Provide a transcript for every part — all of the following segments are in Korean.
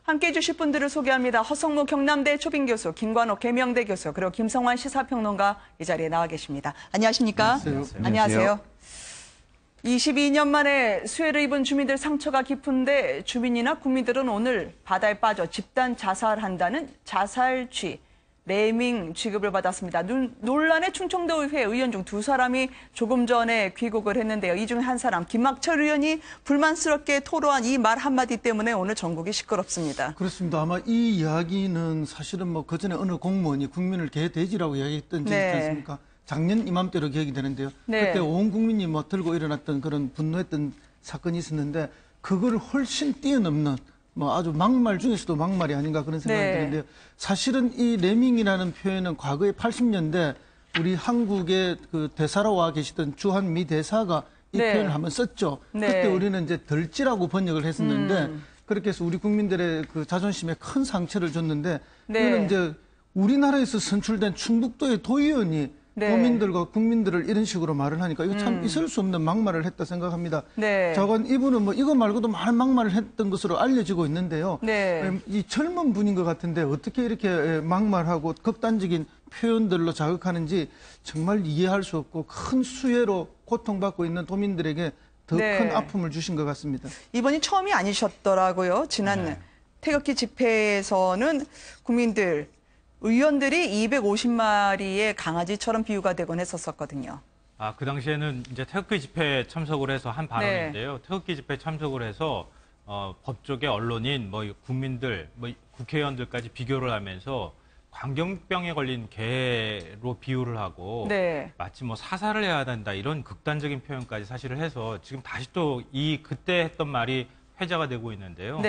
함께해 주실 분들을 소개합니다. 허성무 경남대 초빙교수, 김관옥 계명대 교수, 그리고 김성환 시사평론가 이 자리에 나와 계십니다. 안녕하십니까? 안녕하세요. 안녕하세요. 22년 만에 수해를 입은 주민들 상처가 깊은데 주민이나 국민들은 오늘 바다에 빠져 집단 자살한다는 자살취, 네밍 취급을 받았습니다. 논란의 충청도의회 의원 중 두 사람이 조금 전에 귀국을 했는데요. 이 중 한 사람, 김학철 의원이 불만스럽게 토로한 이 말 한마디 때문에 오늘 전국이 시끄럽습니다. 그렇습니다. 아마 이 이야기는 사실은 뭐 그전에 어느 공무원이 국민을 개돼지라고 이야기했던 적이 있지 않습니까? 작년 이맘때로 기억이 되는데요. 그때 온 국민이 뭐 들고 일어났던 그런 분노했던 사건이 있었는데 그걸 훨씬 뛰어넘는 뭐 아주 막말 중에서도 막말이 아닌가 그런 생각이 드는데요. 사실은 이 레밍이라는 표현은 과거에 80년대 우리 한국의 그 대사로 와 계시던 주한미 대사가 이 표현을 한번 썼죠. 그때 우리는 이제 덜지라고 번역을 했었는데 그렇게 해서 우리 국민들의 그 자존심에 큰 상처를 줬는데 이거는 이제 우리나라에서 선출된 충북도의 도의원이 도민들과 국민들을 이런 식으로 말을 하니까 이거 참 있을 수 없는 막말을 했다 생각합니다. 저건 이분은 뭐 이거 말고도 많은 막말을 했던 것으로 알려지고 있는데요. 이 젊은 분인 것 같은데 어떻게 이렇게 막말하고 극단적인 표현들로 자극하는지 정말 이해할 수 없고 큰 수혜로 고통받고 있는 도민들에게 더 큰 아픔을 주신 것 같습니다. 이번이 처음이 아니셨더라고요. 지난 태극기 집회에서는 국민들, 의원들이 250마리의 강아지처럼 비유가 되곤 했었거든요. 그 당시에는 이제 태극기 집회에 참석을 해서 한 발언인데요. 태극기 집회에 참석을 해서 법조계 언론인, 뭐 국민들, 뭐 국회의원들까지 비교를 하면서 광견병에 걸린 개로 비유를 하고 마치 뭐 사살을 해야 된다 이런 극단적인 표현까지 사실을 해서 지금 다시 또 그때 했던 말이 회자가 되고 있는데요.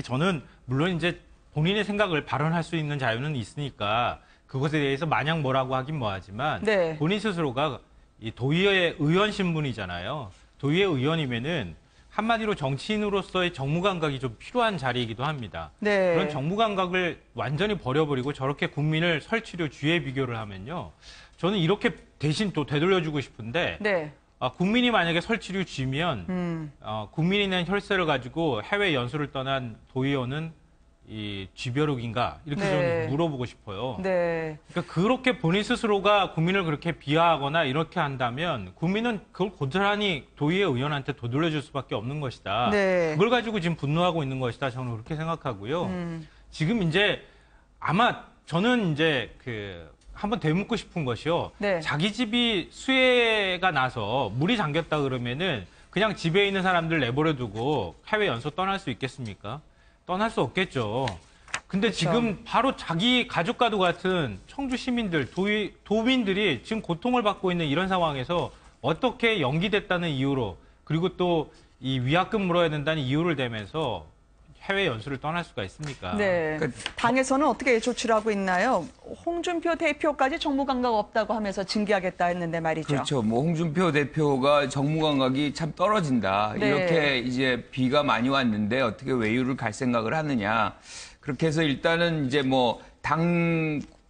저는 물론 이제 본인의 생각을 발언할 수 있는 자유는 있으니까 그것에 대해서 마냥 뭐라고 하긴 뭐하지만 본인 스스로가 이 도의회 의원 신분이잖아요. 도의회 의원이면은 한마디로 정치인으로서의 정무 감각이 좀 필요한 자리이기도 합니다. 그런 정무 감각을 완전히 버려버리고 저렇게 국민을 설치류 쥐에 비교를 하면요. 저는 이렇게 대신 또 되돌려주고 싶은데 국민이 만약에 설치류 쥐면 국민이 낸 혈세를 가지고 해외 연수를 떠난 도의원은 이 쥐벼룩인가 이렇게 좀 물어보고 싶어요. 그러니까 그렇게 본인 스스로가 국민을 그렇게 비하하거나 이렇게 한다면 국민은 그걸 고스란히 도의회 의원한테 되돌려줄 수밖에 없는 것이다. 그걸 가지고 지금 분노하고 있는 것이다. 저는 그렇게 생각하고요. 지금 이제 아마 저는 이제 한번 되묻고 싶은 것이요. 자기 집이 수해가 나서 물이 잠겼다 그러면은 그냥 집에 있는 사람들 내버려두고 해외 연수 떠날 수 있겠습니까? 떠날 수 없겠죠. 근데 지금 바로 자기 가족과도 같은 청주 시민들, 도민들이 지금 고통을 받고 있는 이런 상황에서 어떻게 연기됐다는 이유로 그리고 또 이 위약금 물어야 된다는 이유를 대면서 해외 연수를 떠날 수가 있습니까? 당에서는 어떻게 조치를 하고 있나요? 홍준표 대표까지 정무 감각 없다고 하면서 징계하겠다 했는데 말이죠. 그렇죠. 뭐 홍준표 대표가 정무 감각이 참 떨어진다. 이렇게 이제 비가 많이 왔는데 어떻게 외유를 갈 생각을 하느냐. 그렇게 해서 일단은 이제 뭐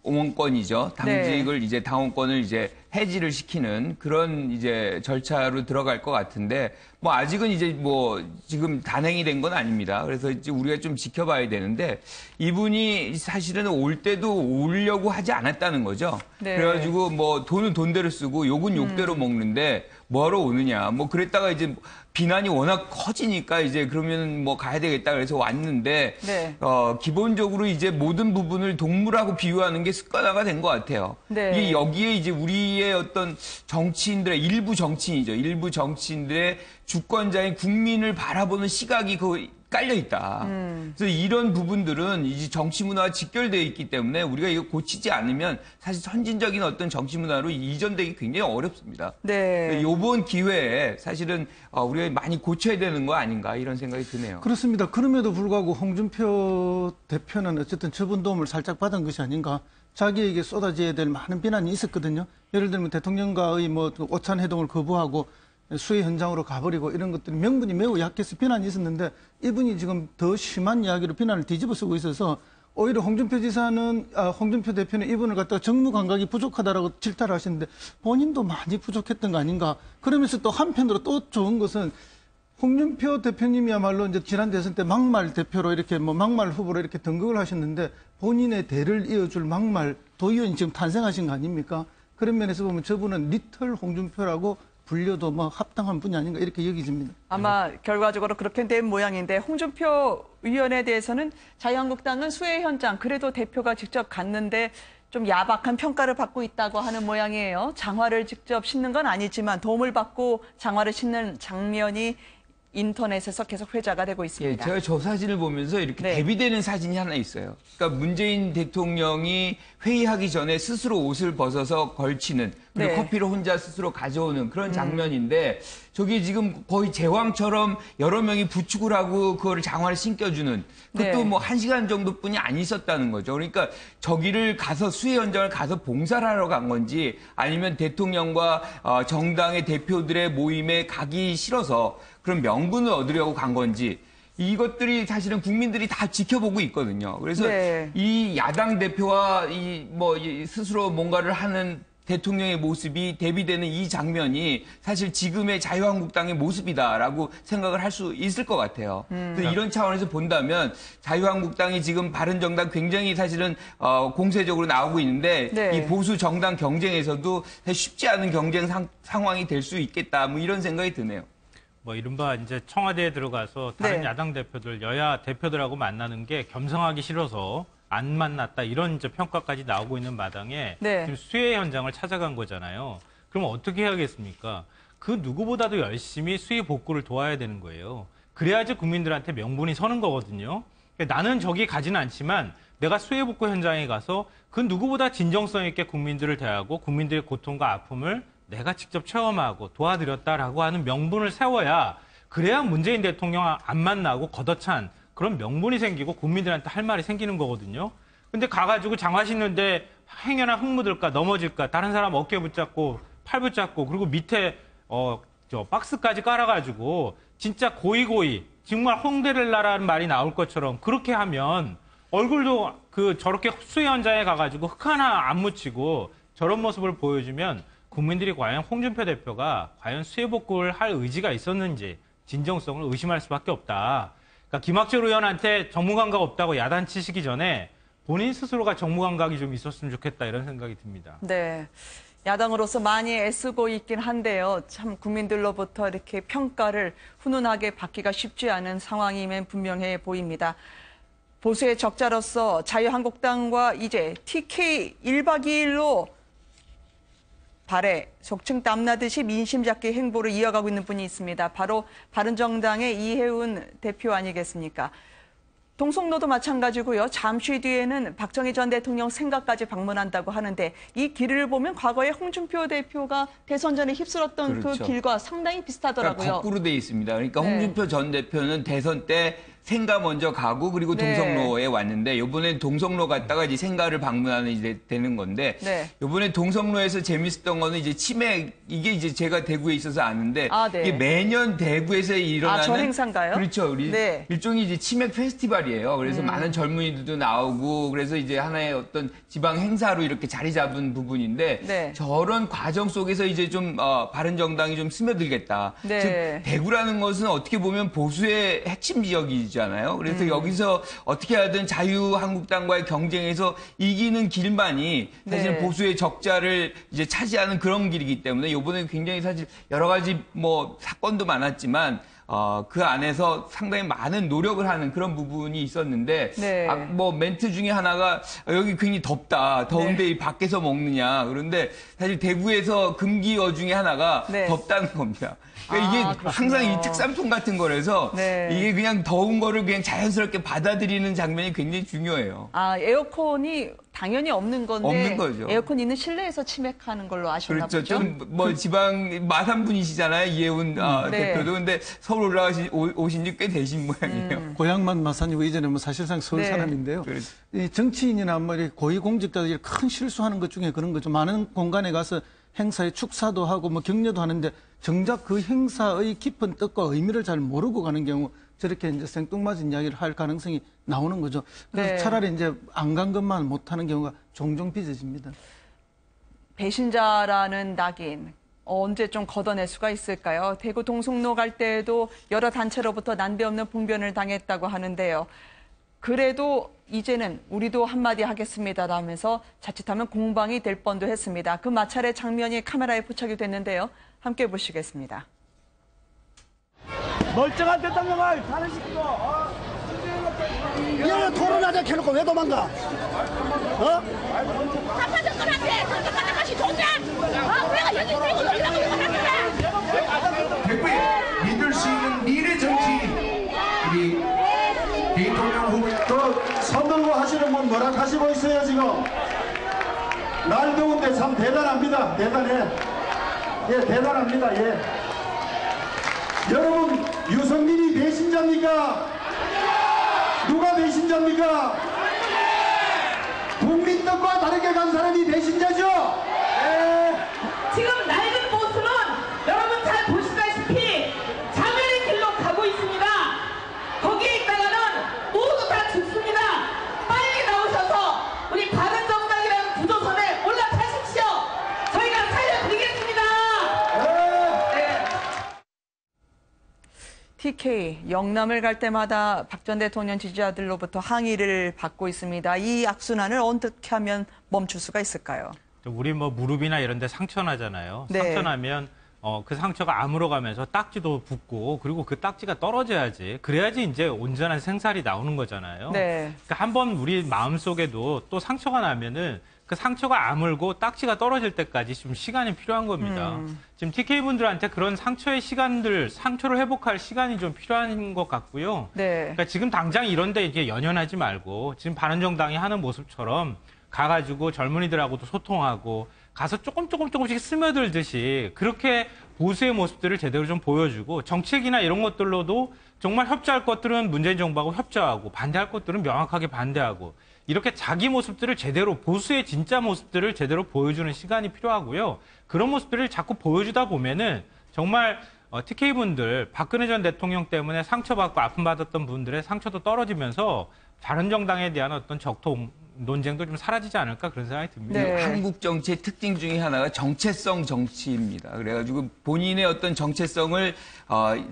당원권이죠. 당직을 이제 당원권을 이제 해지를 시키는 그런 이제 절차로 들어갈 것 같은데 뭐 아직은 이제 뭐 지금 단행이 된 건 아닙니다. 그래서 이제 우리가 좀 지켜봐야 되는데 이분이 사실은 올 때도 오려고 하지 않았다는 거죠. 그래가지고 뭐 돈은 돈대로 쓰고 욕은 욕대로 먹는데 뭐하러 오느냐. 뭐 그랬다가 이제 비난이 워낙 커지니까 이제 그러면 뭐 가야 되겠다 그래서 왔는데 기본적으로 이제 모든 부분을 동물하고 비유하는 게 습관화가 된 것 같아요. 이게 여기에 이제 우리의 어떤 정치인들의 일부 정치인이죠. 일부 정치인들의 주권자인 국민을 바라보는 시각이 깔려 있다. 그래서 이런 부분들은 이제 정치 문화와 직결되어 있기 때문에 우리가 이거 고치지 않으면 사실 선진적인 어떤 정치 문화로 이전되기 굉장히 어렵습니다. 이번 기회에 사실은 우리가 많이 고쳐야 되는 거 아닌가 이런 생각이 드네요. 그렇습니다. 그럼에도 불구하고 홍준표 대표는 어쨌든 처분 도움을 살짝 받은 것이 아닌가. 자기에게 쏟아져야 될 많은 비난이 있었거든요. 예를 들면 대통령과의 뭐 오찬 회동을 거부하고 수해 현장으로 가버리고 이런 것들이 명분이 매우 약해서 비난이 있었는데 이분이 지금 더 심한 이야기로 비난을 뒤집어 쓰고 있어서 오히려 홍준표 대표는 이분을 갖다가 정무 감각이 부족하다라고 질타를 하시는데 본인도 많이 부족했던 거 아닌가. 그러면서 또 한편으로 또 좋은 것은 홍준표 대표님이야말로 이제 지난 대선 때 막말 대표로 이렇게 뭐 막말 후보로 이렇게 등극을 하셨는데 본인의 대를 이어줄 막말 도의원이 지금 탄생하신 거 아닙니까? 그런 면에서 보면 저분은 리틀 홍준표라고 불려도 뭐 합당한 분이 아닌가 이렇게 여기집니다. 아마 결과적으로 그렇게 된 모양인데 홍준표 의원에 대해서는 자유한국당은 수해 현장 그래도 대표가 직접 갔는데 좀 야박한 평가를 받고 있다고 하는 모양이에요. 장화를 직접 신는 건 아니지만 도움을 받고 장화를 신는 장면이 인터넷에서 계속 회자가 되고 예, 있습니다. 제가 저 사진을 보면서 이렇게 네. 대비되는 사진이 하나 있어요. 그러니까 문재인 대통령이 회의하기 전에 스스로 옷을 벗어서 걸치는 그리고 네. 커피를 혼자 스스로 가져오는 그런 장면인데 저기 지금 거의 제왕처럼 여러 명이 부축을 하고 그거를 장화를 신겨주는 그것도 네. 뭐 1시간 정도뿐이 안 있었다는 거죠. 그러니까 저기를 가서 수해 현장을 가서 봉사를 하러 간 건지 아니면 대통령과 정당의 대표들의 모임에 가기 싫어서 그런 명분을 얻으려고 간 건지 이것들이 사실은 국민들이 다 지켜보고 있거든요. 그래서 네. 이 야당 대표와 이 스스로 뭔가를 하는 대통령의 모습이 대비되는 이 장면이 사실 지금의 자유한국당의 모습이다라고 생각을 할 수 있을 것 같아요. 그래서 이런 차원에서 본다면 자유한국당이 지금 바른정당 굉장히 사실은 공세적으로 나오고 있는데 네. 이 보수 정당 경쟁에서도 쉽지 않은 경쟁 상황이 될 수 있겠다. 뭐 이런 생각이 드네요. 뭐 이른바 이제 청와대에 들어가서 다른 네. 야당 대표들, 여야 대표들하고 만나는 게 겸상하기 싫어서 안 만났다 이런 이제 평가까지 나오고 있는 마당에 네. 지금 수해 현장을 찾아간 거잖아요. 그럼 어떻게 해야겠습니까? 그 누구보다도 열심히 수해 복구를 도와야 되는 거예요. 그래야지 국민들한테 명분이 서는 거거든요. 그러니까 나는 저기 가지는 않지만 내가 수해 복구 현장에 가서 그 누구보다 진정성 있게 국민들을 대하고 국민들의 고통과 아픔을 내가 직접 체험하고 도와드렸다라고 하는 명분을 세워야 그래야 문재인 대통령 안 만나고 걷어찬 그런 명분이 생기고 국민들한테 할 말이 생기는 거거든요. 근데 가가지고 장화 신는데 행여나 흙 묻을까 넘어질까 다른 사람 어깨 붙잡고 팔 붙잡고 그리고 밑에 저 박스까지 깔아가지고 진짜 고이고이 정말 홍대를라라는 말이 나올 것처럼 그렇게 하면 얼굴도 저렇게 수해 현장에 가가지고 흙 하나 안 묻히고 저런 모습을 보여주면 국민들이 과연 홍준표 대표가 과연 수해 복구를 할 의지가 있었는지 진정성을 의심할 수밖에 없다. 그러니까 김학철 의원한테 정무감각 없다고 야단치시기 전에 본인 스스로가 정무감각이 좀 있었으면 좋겠다 이런 생각이 듭니다. 네. 야당으로서 많이 애쓰고 있긴 한데요. 참 국민들로부터 이렇게 평가를 훈훈하게 받기가 쉽지 않은 상황임은 분명해 보입니다. 보수의 적자로서 자유한국당과 이제 TK 1박 2일로 발에 속칭 땀나듯이 민심 잡기 행보를 이어가고 있는 분이 있습니다. 바로 바른정당의 이해운 대표 아니겠습니까? 동성로도 마찬가지고요. 잠시 뒤에는 박정희 전 대통령 생가까지 방문한다고 하는데 이 길을 보면 과거에 홍준표 대표가 대선 전에 휩쓸었던 그렇죠. 그 길과 상당히 비슷하더라고요. 그러니까 거꾸로 돼 있습니다. 그러니까 네. 홍준표 전 대표는 대선 때 생가 먼저 가고 그리고 네. 동성로에 왔는데 이번엔 동성로 갔다가 이제 생가를 방문하는 이제 되는 건데 네. 이번에 동성로에서 재밌었던 거는 이제 치맥 이게 이제 제가 대구에 있어서 아는데 네. 이게 매년 대구에서 일어나는 저 행사인가요? 그렇죠. 우리 네. 일종의 이제 치맥 페스티벌이에요. 그래서 많은 젊은이들도 나오고 그래서 이제 하나의 어떤 지방 행사로 이렇게 자리 잡은 부분인데 네. 저런 과정 속에서 이제 좀 바른정당이 좀 스며들겠다. 네. 즉 대구라는 것은 어떻게 보면 보수의 핵심 지역이잖아요. 그래서 여기서 어떻게 하든 자유한국당과의 경쟁에서 이기는 길만이 사실 네. 보수의 적자를 이제 차지하는 그런 길이기 때문에 이번에 굉장히 사실 여러 가지 뭐 사건도 많았지만 그 안에서 상당히 많은 노력을 하는 그런 부분이 있었는데 네. 뭐 멘트 중에 하나가 여기 굉장히 덥다. 더운데 네. 이 밖에서 먹느냐. 그런데 사실 대구에서 금기어 중에 하나가 네. 덥다는 겁니다. 그러니까 이게 그렇군요. 항상 이 특산품 같은 거라서 네. 이게 그냥 더운 거를 그냥 자연스럽게 받아들이는 장면이 굉장히 중요해요. 에어컨이 당연히 없는 건데 없는 거죠. 에어컨 있는 실내에서 치맥하는 걸로 아셨나 그렇죠. 보죠? 좀 뭐 지방 마산 분이시잖아요. 이해운 네. 대표도. 근데 서울 오신 지 꽤 되신 모양이에요. 고향만 마산이고 이전에 뭐 사실상 서울 네. 사람인데요. 그렇죠. 이 정치인이나 뭐 이렇게 고위공직자들이 큰 실수하는 것 중에 그런 거죠. 많은 공간에 가서 행사에 축사도 하고 뭐 격려도 하는데 정작 그 행사의 깊은 뜻과 의미를 잘 모르고 가는 경우 저렇게 이제 생뚱맞은 이야기를 할 가능성이 나오는 거죠. 그래서 네. 차라리 이제 안 간 것만 못하는 경우가 종종 빚어집니다. 배신자라는 낙인, 언제 좀 걷어낼 수가 있을까요? 대구 동성로 갈 때에도 여러 단체로부터 난데없는 봉변을 당했다고 하는데요. 그래도 이제는 우리도 한마디 하겠습니다라면서 자칫하면 공방이 될 뻔도 했습니다. 그 마찰의 장면이 카메라에 포착이 됐는데요. 함께 보시겠습니다. 멀쩡한 대통령을 탄핵시키고 이런 토론하자 해놓고 왜 도망가? 사파정권한테 선택하는 것이 좋냐? 우리가 여기 대구 놀이라고 생각하는데 대구에 믿을 수 있는 미래 정치 우리 대통령 후보 손 들고 하시는 분 뭐라 하시고 있어요 지금? 날 더운데 참 대단합니다. 대단해. 예, 대단합니다. 예. 여러분 유승민이 배신자입니까? 누가 배신자입니까? 국민 뜻과 다르게 간 사람이 배신자죠? 예. 지금 낡은 보수는 여러분 잘 보시다시피 자멸의 길로 가고 있습니다. 거기에 있다가는 모두 다 죽습니다. 빨리 나오셔서 우리 바른정당이라는 구조선에 올라타십시오. 저희가 살려드리겠습니다. TK 영남을 갈 때마다 박 전 대통령 지지자들로부터 항의를 받고 있습니다. 이 악순환을 어떻게 하면 멈출 수가 있을까요? 우리 뭐 무릎이나 이런 데 상처 나잖아요. 네. 상처 나면 그 상처가 아물어가면서 딱지도 붓고 그리고 그 딱지가 떨어져야지. 그래야지 이제 온전한 생살이 나오는 거잖아요. 네. 그러니까 한번 우리 마음속에도 또 상처가 나면은 그 상처가 아물고 딱지가 떨어질 때까지 좀 시간이 필요한 겁니다. 지금 TK분들한테 그런 상처의 시간들, 상처를 회복할 시간이 좀 필요한 것 같고요. 네. 그러니까 지금 당장 이런 데 이게 연연하지 말고 지금 바른정당이 하는 모습처럼 가가지고 젊은이들하고도 소통하고 가서 조금씩 스며들듯이 그렇게 보수의 모습들을 제대로 좀 보여주고 정책이나 이런 것들로도 정말 협조할 것들은 문재인 정부하고 협조하고 반대할 것들은 명확하게 반대하고 이렇게 자기 모습들을 제대로 보수의 진짜 모습들을 제대로 보여주는 시간이 필요하고요. 그런 모습들을 자꾸 보여주다 보면은 정말 TK분들 박근혜 전 대통령 때문에 상처받고 아픔받았던 분들의 상처도 떨어지면서 바른정당에 대한 어떤 적통 논쟁도 좀 사라지지 않을까 그런 생각이 듭니다. 네. 한국 정치의 특징 중에 하나가 정체성 정치입니다. 그래가지고 본인의 어떤 정체성을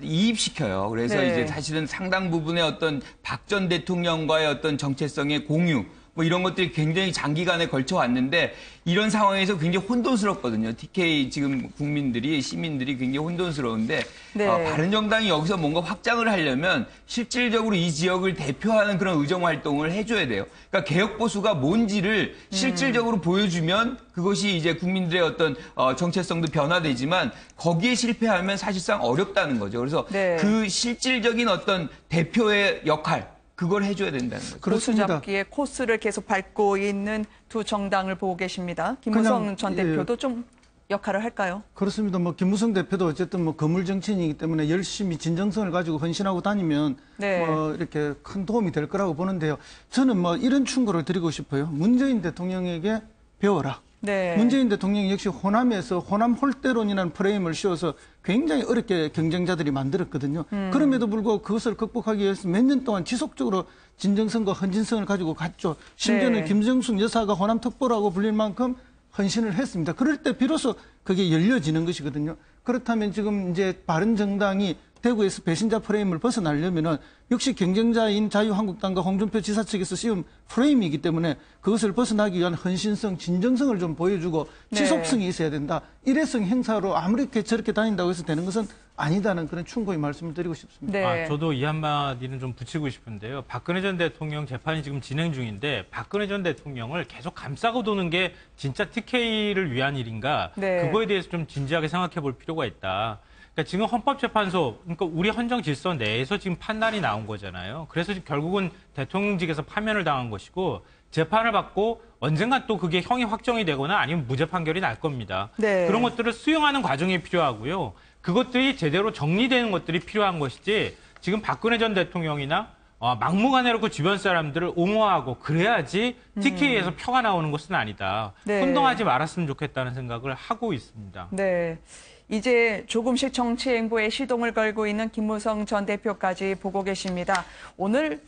이입시켜요. 그래서 네. 이제 사실은 상당 부분의 어떤 박 전 대통령과의 어떤 정체성의 공유 뭐 이런 것들이 굉장히 장기간에 걸쳐 왔는데 이런 상황에서 굉장히 혼돈스럽거든요. TK 지금 국민들이 시민들이 굉장히 혼돈스러운데 네. 바른정당이 여기서 뭔가 확장을 하려면 실질적으로 이 지역을 대표하는 그런 의정 활동을 해줘야 돼요. 그러니까 개혁 보수가 뭔지를 실질적으로 보여주면 그것이 이제 국민들의 어떤 정체성도 변화되지만 거기에 실패하면 사실상 어렵다는 거죠. 그래서 네. 그 실질적인 어떤 대표의 역할 그걸 해줘야 된다는 거죠. 보수 그렇습니다. 잡기의 코스를 계속 밟고 있는 두 정당을 보고 계십니다. 김무성 그냥, 전 예. 대표도 좀 역할을 할까요? 그렇습니다. 뭐 김무성 대표도 어쨌든 뭐 거물 정치인이기 때문에 열심히 진정성을 가지고 헌신하고 다니면 네. 이렇게 큰 도움이 될 거라고 보는데요. 저는 뭐 이런 충고를 드리고 싶어요. 문재인 대통령에게 배워라. 네. 문재인 대통령 역시 호남에서 호남 홀대론이라는 프레임을 씌워서 굉장히 어렵게 경쟁자들이 만들었거든요. 그럼에도 불구하고 그것을 극복하기 위해서 몇 년 동안 지속적으로 진정성과 헌신성을 가지고 갔죠. 심지어는 네. 김정숙 여사가 호남 특보라고 불릴 만큼 헌신을 했습니다. 그럴 때 비로소 그게 열려지는 것이거든요. 그렇다면 지금 이제 바른정당이 대구에서 배신자 프레임을 벗어나려면은 역시 경쟁자인 자유한국당과 홍준표 지사 측에서 씌운 프레임이기 때문에 그것을 벗어나기 위한 헌신성, 진정성을 좀 보여주고 네. 지속성이 있어야 된다. 일회성 행사로 아무렇게 저렇게 다닌다고 해서 되는 것은 아니다는 그런 충고의 말씀을 드리고 싶습니다. 네. 저도 이 한마디는 좀 붙이고 싶은데요. 박근혜 전 대통령 재판이 지금 진행 중인데 박근혜 전 대통령을 계속 감싸고 도는 게 진짜 TK를 위한 일인가? 네. 그거에 대해서 좀 진지하게 생각해 볼 필요가 있다. 그러니까 지금 헌법재판소, 그러니까 우리 헌정 질서 내에서 지금 판단이 나온 거잖아요. 그래서 지금 결국은 대통령직에서 파면을 당한 것이고 재판을 받고 언젠가 또 그게 형이 확정이 되거나 아니면 무죄 판결이 날 겁니다. 네. 그런 것들을 수용하는 과정이 필요하고요. 그것들이 제대로 정리되는 것들이 필요한 것이지 지금 박근혜 전 대통령이나 막무가내로 그 주변 사람들을 옹호하고 그래야지 TK에서 표가 나오는 것은 아니다. 네. 혼동하지 말았으면 좋겠다는 생각을 하고 있습니다. 네. 이제 조금씩 정치 행보에 시동을 걸고 있는 김무성 전 대표까지 보고 계십니다. 오늘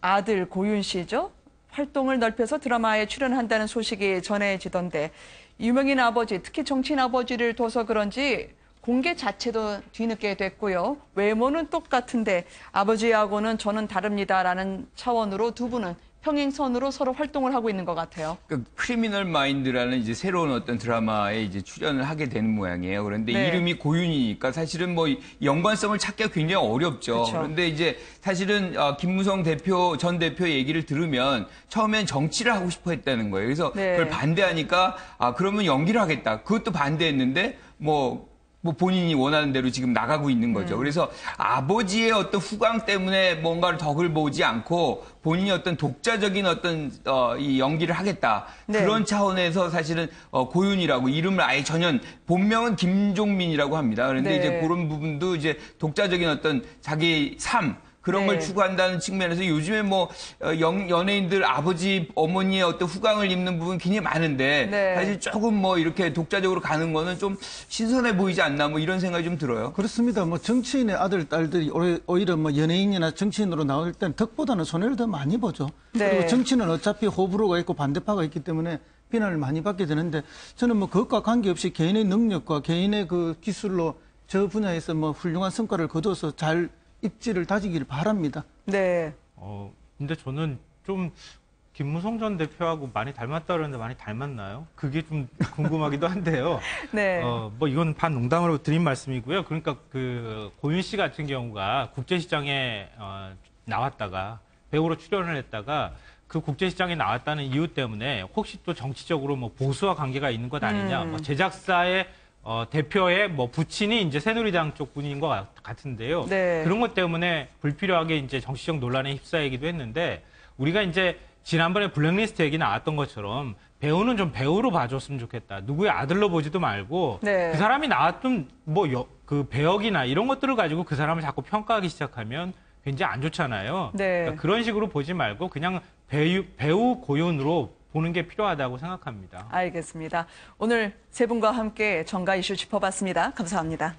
아들 고윤 씨죠? 활동을 넓혀서 드라마에 출연한다는 소식이 전해지던데 유명인 아버지, 특히 정치인 아버지를 둬서 그런지 공개 자체도 뒤늦게 됐고요. 외모는 똑같은데 아버지하고는 저는 다릅니다라는 차원으로 두 분은 평행선으로 서로 활동을 하고 있는 것 같아요. 그러니까 크리미널 마인드라는 이제 새로운 어떤 드라마에 이제 출연을 하게 되는 모양이에요. 그런데 네. 이름이 고윤이니까 사실은 뭐 연관성을 찾기가 굉장히 어렵죠. 그쵸. 그런데 이제 사실은 김무성 전 대표 얘기를 들으면 처음엔 정치를 하고 싶어 했다는 거예요. 그래서 네. 그걸 반대하니까 그러면 연기를 하겠다. 그것도 반대했는데 뭐 본인이 원하는 대로 지금 나가고 있는 거죠. 그래서 아버지의 어떤 후광 때문에 뭔가를 덕을 보지 않고 본인이 어떤 독자적인 어떤 이 연기를 하겠다. 네. 그런 차원에서 사실은 고윤이라고 이름을 아예 전혀 본명은 김종민이라고 합니다. 그런데 네. 이제 그런 부분도 이제 독자적인 어떤 자기 삶 그런 네. 걸 추구한다는 측면에서 요즘에 뭐 연예인들 아버지 어머니의 어떤 후광을 입는 부분 굉장히 많은데 네. 사실 조금 뭐 이렇게 독자적으로 가는 거는 좀 신선해 보이지 않나 뭐 이런 생각이 좀 들어요. 그렇습니다. 뭐 정치인의 아들, 딸들이 오히려 뭐 연예인이나 정치인으로 나올 때는 덕보다는 손해를 더 많이 보죠. 네. 그리고 정치는 어차피 호불호가 있고 반대파가 있기 때문에 비난을 많이 받게 되는데 저는 뭐 그것과 관계없이 개인의 능력과 개인의 그 기술로 저 분야에서 뭐 훌륭한 성과를 거둬서 잘 입지를 다지기를 바랍니다. 네. 근데 저는 좀 김무성 전 대표하고 많이 닮았다 그러는데 많이 닮았나요? 그게 좀 궁금하기도 한데요. 네. 뭐 이건 반 농담으로 드린 말씀이고요. 그러니까 그 고윤 씨 같은 경우가 국제시장에 나왔다가 배우로 출연을 했다가 그 국제시장에 나왔다는 이유 때문에 혹시 또 정치적으로 뭐 보수와 관계가 있는 것 아니냐. 뭐 제작사의 대표의 뭐 부친이 이제 새누리당 쪽 분인 것 같은데요. 네. 그런 것 때문에 불필요하게 이제 정치적 논란에 휩싸이기도 했는데 우리가 이제 지난번에 블랙리스트 얘기 나왔던 것처럼 배우는 좀 배우로 봐줬으면 좋겠다. 누구의 아들로 보지도 말고 네. 그 사람이 나왔던 뭐 그 배역이나 이런 것들을 가지고 그 사람을 자꾸 평가하기 시작하면 굉장히 안 좋잖아요. 네. 그러니까 그런 식으로 보지 말고 그냥 배우 고윤으로 보는 게 필요하다고 생각합니다. 알겠습니다. 오늘 세 분과 함께 정가 이슈 짚어봤습니다. 감사합니다.